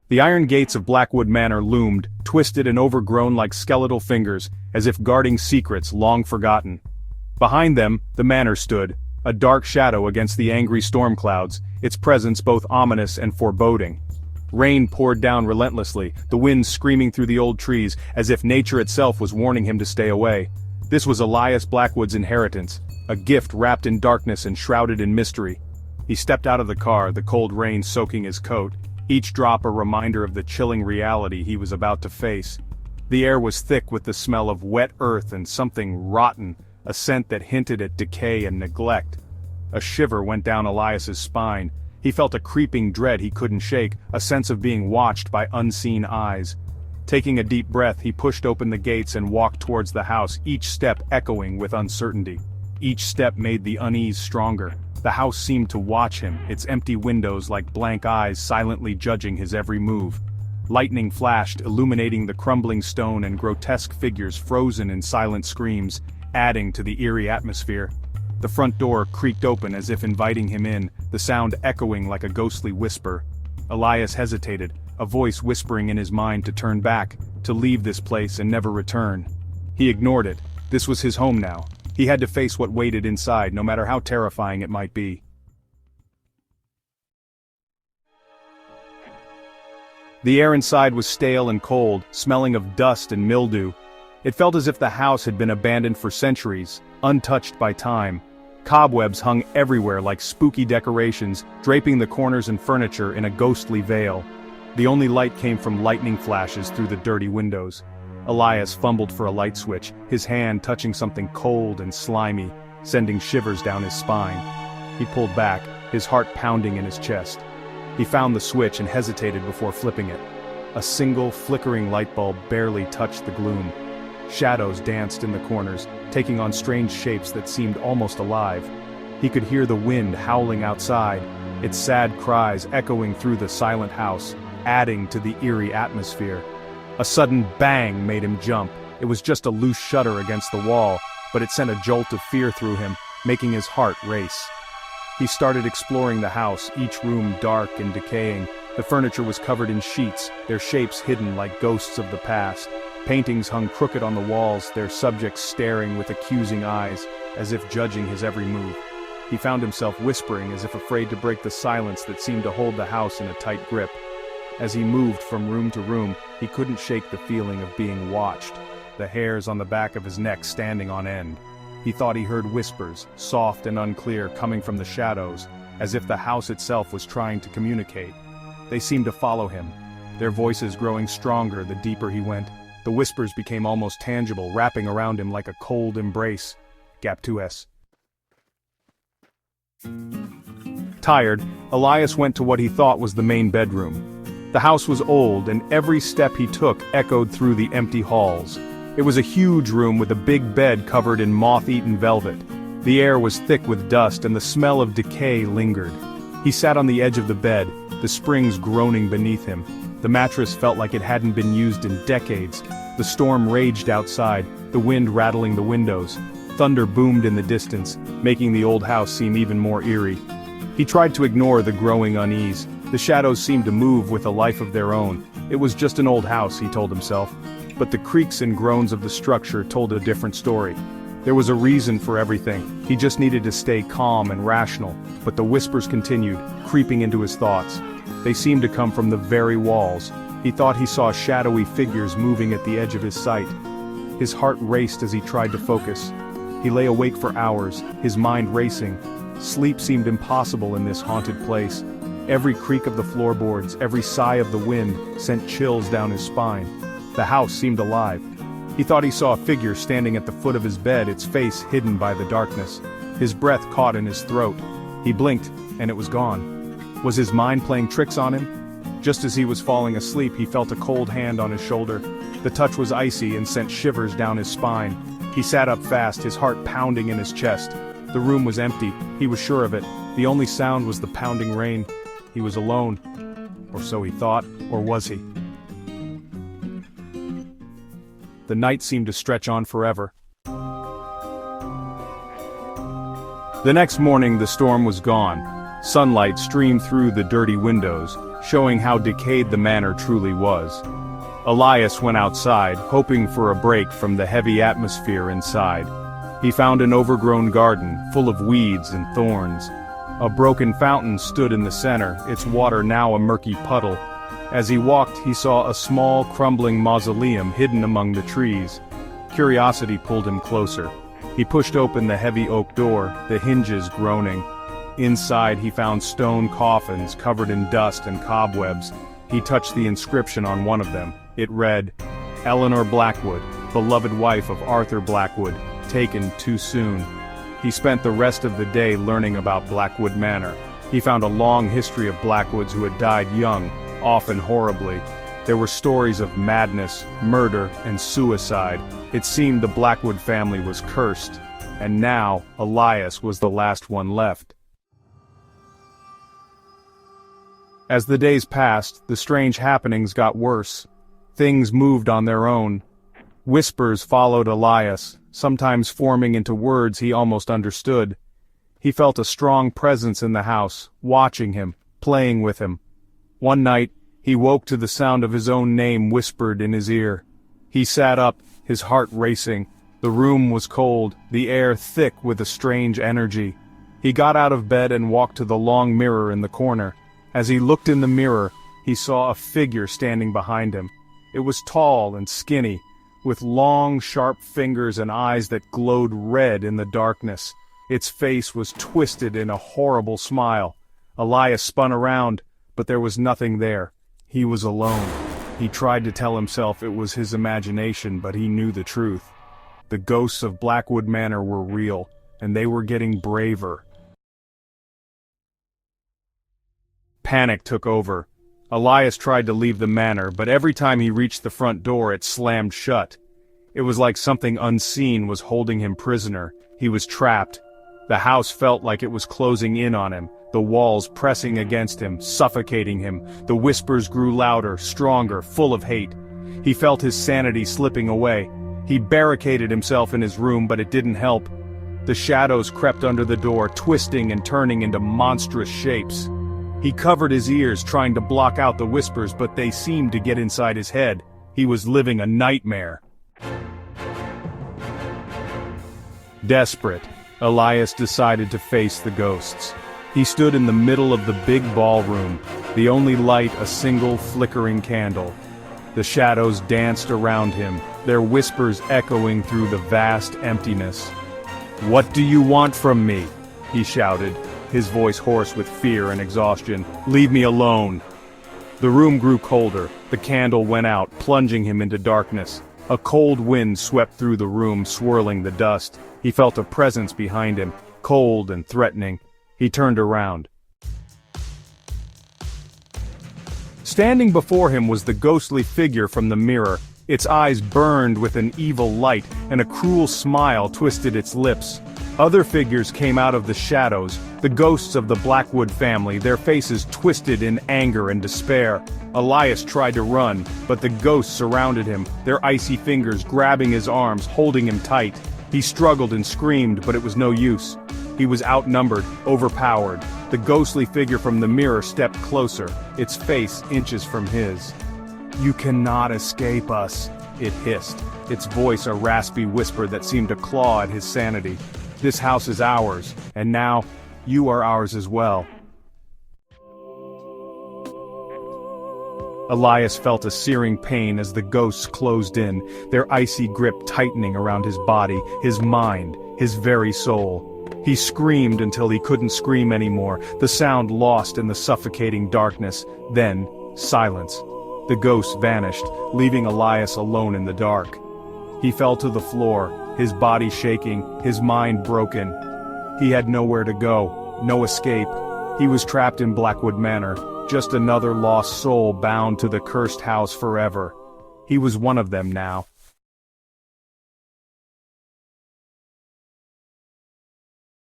The iron gates of Blackwood Manor loomed, twisted and overgrown like skeletal fingers, as if guarding secrets long forgotten. Behind them, the manor stood, a dark shadow against the angry storm clouds, its presence both ominous and foreboding. Rain poured down relentlessly, the wind screaming through the old trees, as if nature itself was warning him to stay away. This was Elias Blackwood's inheritance, a gift wrapped in darkness and shrouded in mystery. He stepped out of the car, the cold rain soaking his coat, each drop a reminder of the chilling reality he was about to face. The air was thick with the smell of wet earth and something rotten, a scent that hinted at decay and neglect. A shiver went down Elias's spine. He felt a creeping dread he couldn't shake, a sense of being watched by unseen eyes. Taking a deep breath, he pushed open the gates and walked towards the house, each step echoing with uncertainty. Each step made the unease stronger. The house seemed to watch him, its empty windows like blank eyes silently judging his every move. Lightning flashed, illuminating the crumbling stone and grotesque figures frozen in silent screams, adding to the eerie atmosphere. The front door creaked open as if inviting him in, the sound echoing like a ghostly whisper. Elias hesitated, a voice whispering in his mind to turn back, to leave this place and never return. He ignored it. This was his home now. He had to face what waited inside, no matter how terrifying it might be. The air inside was stale and cold, smelling of dust and mildew. It felt as if the house had been abandoned for centuries, untouched by time. Cobwebs hung everywhere like spooky decorations, draping the corners and furniture in a ghostly veil. The only light came from lightning flashes through the dirty windows. Elias fumbled for a light switch, his hand touching something cold and slimy, sending shivers down his spine. He pulled back, his heart pounding in his chest. He found the switch and hesitated before flipping it. A single, flickering light bulb barely touched the gloom. Shadows danced in the corners, taking on strange shapes that seemed almost alive. He could hear the wind howling outside, its sad cries echoing through the silent house, adding to the eerie atmosphere. A sudden bang made him jump. It was just a loose shutter against the wall, but it sent a jolt of fear through him, making his heart race. He started exploring the house, each room dark and decaying. The furniture was covered in sheets, their shapes hidden like ghosts of the past. Paintings hung crooked on the walls, their subjects staring with accusing eyes, as if judging his every move. He found himself whispering as if afraid to break the silence that seemed to hold the house in a tight grip. As he moved from room to room, he couldn't shake the feeling of being watched, the hairs on the back of his neck standing on end. He thought he heard whispers, soft and unclear, coming from the shadows, as if the house itself was trying to communicate. They seemed to follow him, their voices growing stronger the deeper he went. The whispers became almost tangible, wrapping around him like a cold embrace. Gap 2S. Tired, Elias went to what he thought was the main bedroom. The house was old, and every step he took echoed through the empty halls. It was a huge room with a big bed covered in moth-eaten velvet. The air was thick with dust and the smell of decay lingered. He sat on the edge of the bed, the springs groaning beneath him. The mattress felt like it hadn't been used in decades. The storm raged outside, the wind rattling the windows. Thunder boomed in the distance, making the old house seem even more eerie. He tried to ignore the growing unease. The shadows seemed to move with a life of their own. It was just an old house, he told himself. But the creaks and groans of the structure told a different story. There was a reason for everything. He just needed to stay calm and rational. But the whispers continued, creeping into his thoughts. They seemed to come from the very walls. He thought he saw shadowy figures moving at the edge of his sight. His heart raced as he tried to focus. He lay awake for hours, his mind racing. Sleep seemed impossible in this haunted place. Every creak of the floorboards, every sigh of the wind, sent chills down his spine. The house seemed alive. He thought he saw a figure standing at the foot of his bed, its face hidden by the darkness. His breath caught in his throat. He blinked, and it was gone. Was his mind playing tricks on him? Just as he was falling asleep, he felt a cold hand on his shoulder. The touch was icy and sent shivers down his spine. He sat up fast, his heart pounding in his chest. The room was empty, he was sure of it. The only sound was the pounding rain. He was alone. Or so he thought, or was he? The night seemed to stretch on forever. The next morning the storm was gone. Sunlight streamed through the dirty windows, showing how decayed the manor truly was. Elias went outside, hoping for a break from the heavy atmosphere inside. He found an overgrown garden, full of weeds and thorns. A broken fountain stood in the center, its water now a murky puddle. As he walked, he saw a small, crumbling mausoleum hidden among the trees. Curiosity pulled him closer. He pushed open the heavy oak door, the hinges groaning. Inside he found stone coffins covered in dust and cobwebs. He touched the inscription on one of them. It read, "Eleanor Blackwood, beloved wife of Arthur Blackwood, taken too soon." He spent the rest of the day learning about Blackwood Manor. He found a long history of Blackwoods who had died young, often horribly. There were stories of madness, murder, and suicide. It seemed the Blackwood family was cursed, and now Elias was the last one left. As the days passed, the strange happenings got worse. Things moved on their own. Whispers followed Elias, sometimes forming into words he almost understood. He felt a strong presence in the house, watching him, playing with him. One night, he woke to the sound of his own name whispered in his ear. He sat up, his heart racing. The room was cold, the air thick with a strange energy. He got out of bed and walked to the long mirror in the corner. As he looked in the mirror, he saw a figure standing behind him. It was tall and skinny, with long, sharp fingers and eyes that glowed red in the darkness. Its face was twisted in a horrible smile. Elias spun around, but there was nothing there. He was alone. He tried to tell himself it was his imagination, but he knew the truth. The ghosts of Blackwood Manor were real, and they were getting braver. Panic took over. Elias tried to leave the manor, but every time he reached the front door it slammed shut. It was like something unseen was holding him prisoner. He was trapped. The house felt like it was closing in on him, the walls pressing against him, suffocating him. The whispers grew louder, stronger, full of hate. He felt his sanity slipping away. He barricaded himself in his room, but it didn't help. The shadows crept under the door, twisting and turning into monstrous shapes. He covered his ears, trying to block out the whispers, but they seemed to get inside his head. He was living a nightmare. Desperate, Elias decided to face the ghosts. He stood in the middle of the big ballroom, the only light a single flickering candle. The shadows danced around him, their whispers echoing through the vast emptiness. "What do you want from me?" he shouted, his voice hoarse with fear and exhaustion. "Leave me alone." The room grew colder. The candle went out, plunging him into darkness. A cold wind swept through the room, swirling the dust. He felt a presence behind him, cold and threatening. He turned around. Standing before him was the ghostly figure from the mirror. Its eyes burned with an evil light, and a cruel smile twisted its lips. Other figures came out of the shadows, the ghosts of the Blackwood family, their faces twisted in anger and despair. Elias tried to run, but the ghosts surrounded him, their icy fingers grabbing his arms, holding him tight. He struggled and screamed, but it was no use. He was outnumbered, overpowered. The ghostly figure from the mirror stepped closer, its face inches from his. "You cannot escape us," it hissed, its voice a raspy whisper that seemed to claw at his sanity. "This house is ours, and now, you are ours as well." Elias felt a searing pain as the ghosts closed in, their icy grip tightening around his body, his mind, his very soul. He screamed until he couldn't scream anymore, the sound lost in the suffocating darkness. Then, silence. The ghosts vanished, leaving Elias alone in the dark. He fell to the floor, his body shaking, his mind broken. He had nowhere to go, no escape. He was trapped in Blackwood Manor, just another lost soul bound to the cursed house forever. He was one of them now,